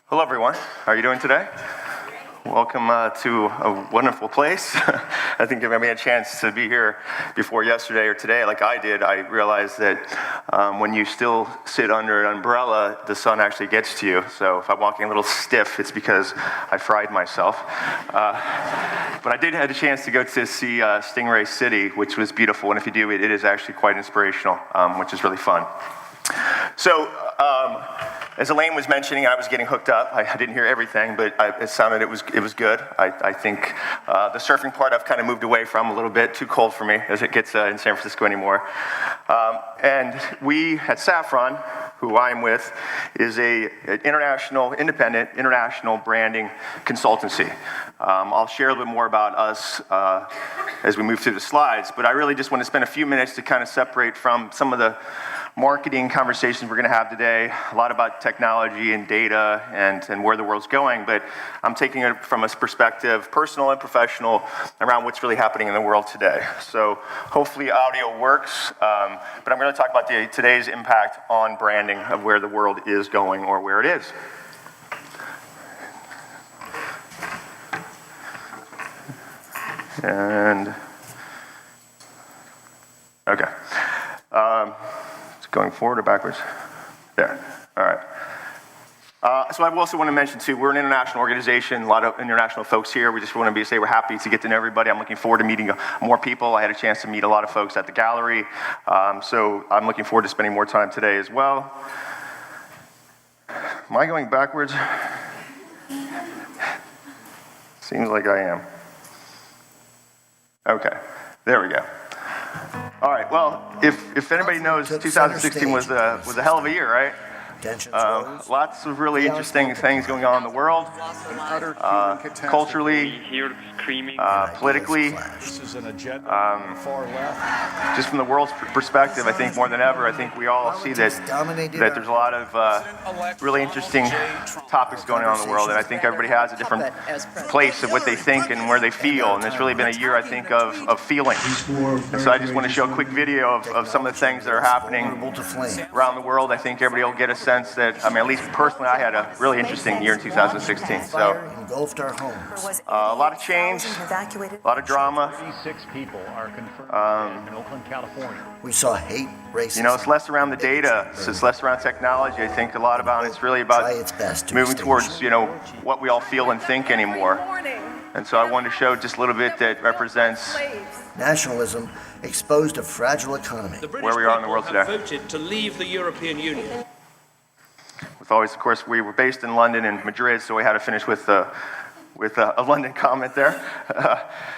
Hello, everyone. How are you doing today? Welcome to a wonderful place. I think if I had a chance to be here before yesterday or today, like I did, I realized that when you still sit under an umbrella, the sun actually gets to you. So if I'm walking a little stiff, it's because I fried myself. But I did have a chance to go to see Stingray City, which was beautiful. And if you do, it is actually quite inspirational, which is really fun. So, as Elaine was mentioning, I was getting hooked up. I didn't hear everything, but it sounded it was good. I think the surfing part I've kind of moved away from a little bit. Too cold for me as it gets in San Francisco anymore. And we at Saffron, who I'm with, is an independent international branding consultancy. I'll share a little bit more about us as we move through the slides, but I really just want to spend a few minutes to kind of separate from some of the marketing conversations we're going to have today, a lot about technology and data and where the world's going, but I'm taking it from a perspective, personal and professional, around what's really happening in the world today. So hopefully audio works, but I'm going to talk about today's impact on branding of where the world is going or where it is. And, okay. Going forward or backwards? There. All right. So I also want to mention, too, we're an international organization, a lot of international folks here. We just want to say we're happy to get to know everybody. I'm looking forward to meeting more people. I had a chance to meet a lot of folks at the gallery. So I'm looking forward to spending more time today as well. Am I going backwards? Seems like I am. Okay. There we go. All right, well, if anybody knows, 2016 was a hell of a year, right? Lots of really interesting things going on in the world, culturally, politically, just from the world's perspective. I think more than ever, I think we all see that there's a lot of really interesting topics going on in the world, and I think everybody has a different place of what they think and where they feel, and it's really been a year, I think, of feeling. And so I just want to show a quick video of some of the things that are happening around the world. I think everybody will get a sense that, I mean, at least personally, I had a really interesting year in 2016. So, a lot of change, a lot of drama. 36 people are confirmed in Oakland, California. We saw hate, racism. You know, it's less around the data, it's less around technology. I think a lot about it's really about moving towards, what we all feel and think anymore. And so I wanted to show just a little bit that represents nationalism exposed a fragile economy. Where we are in the world today. Voted to leave the European Union. With always, of course, we were based in London and Madrid, so we had to finish with a London comment there.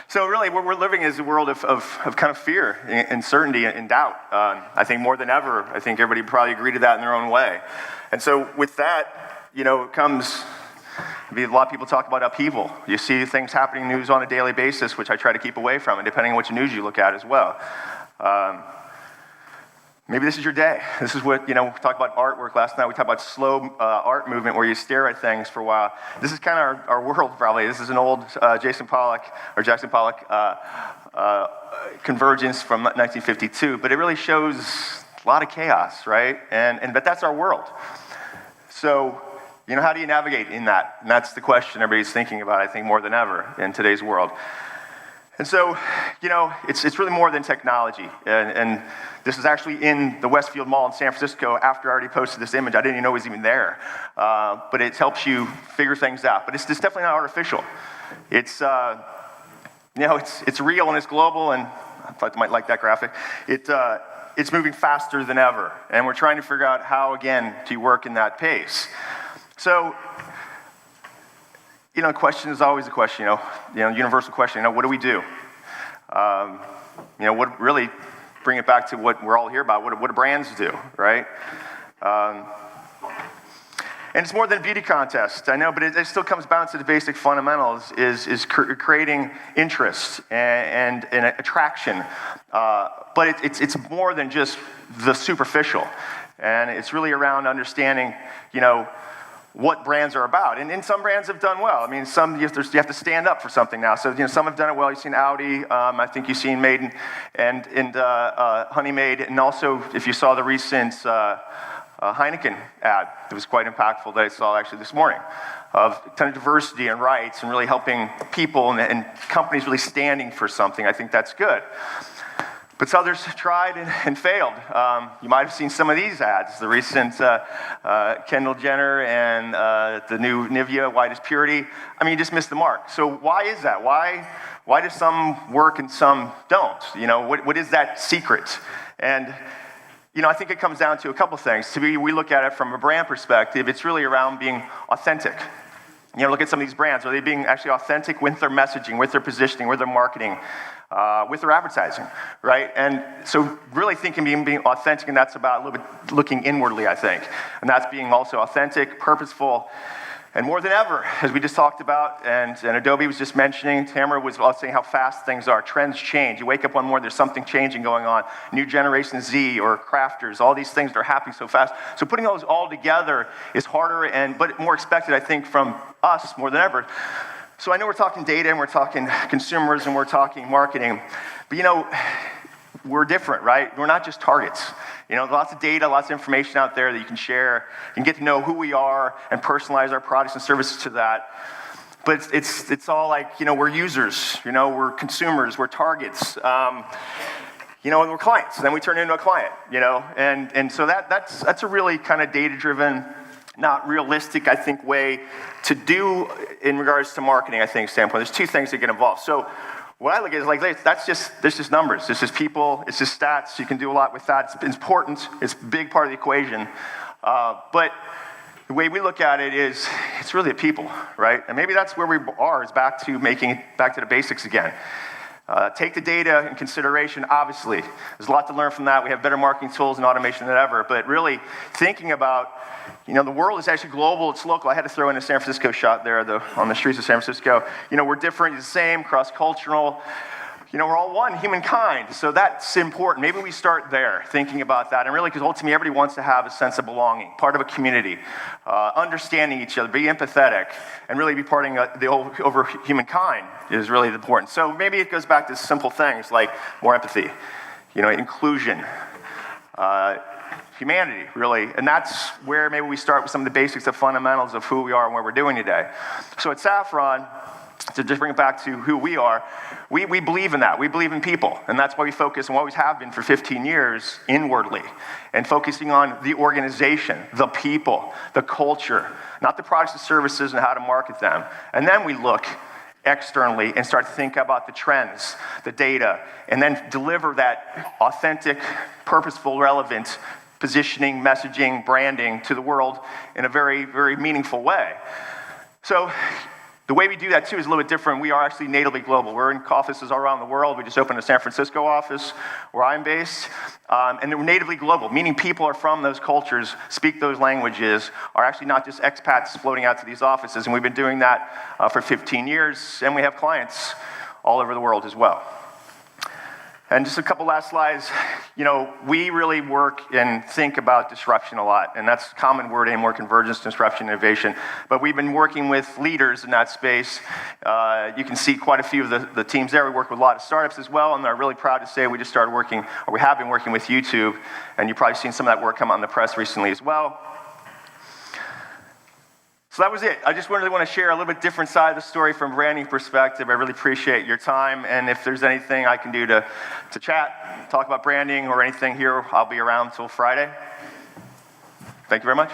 So really, what we're living is a world of kind of fear, uncertainty, and doubt. I think more than ever, I think everybody probably agree to that in their own way. And so with that, comes, a lot of people talk about upheaval. You see things happening in news on a daily basis, which I try to keep away from, and depending on which news you look at as well. Maybe this is your day. This is what, we talked about artwork last night. We talked about slow art movement where you stare at things for a while. This is kind of our world, probably. This is an old Jackson Pollock convergence from 1952, but it really shows a lot of chaos, right? But that's our world. So, how do you navigate in that? And that's the question everybody's thinking about, I think, more than ever in today's world. And so, it's really more than technology. And this is actually in the Westfield Mall in San Francisco after I already posted this image. I didn't even know it was even there. But it helps you figure things out. But it's definitely not artificial. It's, it's real and it's global, and I thought you might like that graphic. It's moving faster than ever. And we're trying to figure out how, again, to work in that pace. So, the question is always a question, universal question, what do we do? What really bring it back to what we're all here about, what do brands do, right? And it's more than a beauty contest, I know, but it still comes down to the basic fundamentals, is creating interest and attraction. But it's more than just the superficial. And it's really around understanding, what brands are about. And some brands have done well. I mean, some you have to stand up for something now. So, some have done it well. You've seen Audi. I think you've seen Maiden and Honey Maid. And also, if you saw the recent Heineken ad that was quite impactful that I saw actually this morning, of kind of diversity and rights and really helping people and companies really standing for something. I think that's good. But others tried and failed. You might have seen some of these ads, the recent Kendall Jenner and the new Nivea Whitest Purity. I mean, you just missed the mark. So why is that? Why do some work and some don't? You know, what is that secret? And you know, I think it comes down to a couple things. To me, we look at it from a brand perspective, it's really around being authentic. You know, look at some of these brands. Are they being actually authentic with their messaging, with their positioning, with their marketing, with their advertising, right? And so really thinking being authentic, and that's about a little bit looking inwardly, I think. And that's being also authentic, purposeful, and more than ever, as we just talked about, and Adobe was just mentioning, Tamara was saying how fast things are. Trends change. You wake up one morning, there's something changing going on. New Generation Z or crafters, all these things that are happening so fast. So putting those all together is harder, but more expected, I think, from us more than ever. So I know we're talking data and we're talking consumers and we're talking marketing, but you know, we're different, right? We're not just targets. You know, lots of data, lots of information out there that you can share. You can get to know who we are and personalize our products and services to that. But it's all like, you know, we're users, you know, we're consumers, we're targets, you know, and we're clients. And then we turn into a client, you know, and so that's a really kind of data-driven, not realistic, I think, way to do in regards to marketing, I think, standpoint. There's two things that get involved. So what I look at is like, that's just numbers. It's just people, it's just stats. You can do a lot with that. It's important. It's a big part of the equation. But the way we look at it is, it's really the people, right? And maybe that's where we are, is back to the basics again. Take the data in consideration, obviously. There's a lot to learn from that. We have better marketing tools and automation than ever. But really thinking about, you know, the world is actually global, it's local. I had to throw in a San Francisco shot there on the streets of San Francisco. You know, we're different, the same, cross-cultural. You know, we're all one, humankind. So that's important. Maybe we start there, thinking about that. And really, because ultimately everybody wants to have a sense of belonging, part of a community, understanding each other, be empathetic, and really be parting over humankind is really important. So maybe it goes back to simple things like more empathy, you know, inclusion, humanity, really. And that's where maybe we start with some of the basics, the fundamentals of who we are and what we're doing today. So at Saffron, to just bring it back to who we are, we believe in that. We believe in people. And that's why we focus, and always have been for 15 years, inwardly. And focusing on the organization, the people, the culture, not the products and services and how to market them. And then we look externally and start to think about the trends, the data, and then deliver that authentic, purposeful, relevant positioning, messaging, branding to the world in a very, very meaningful way. So the way we do that, too, is a little bit different. We are actually natively global. We're in offices all around the world. We just opened a San Francisco office where I'm based. And we're natively global, meaning people are from those cultures, speak those languages, are actually not just expats floating out to these offices. And we've been doing that for 15 years. And we have clients all over the world as well. And just a couple last slides. You know, we really work and think about disruption a lot, and that's a common word in more convergence, disruption, innovation. But we've been working with leaders in that space. You can see quite a few of the teams there. We work with a lot of startups as well, and I'm really proud to say we just started working, or we have been working with YouTube, and you've probably seen some of that work come out in the press recently as well. So that was it. I just really want to share a little bit different side of the story from a branding perspective. I really appreciate your time, and if there's anything I can do to chat, talk about branding or anything here, I'll be around till Friday. Thank you very much.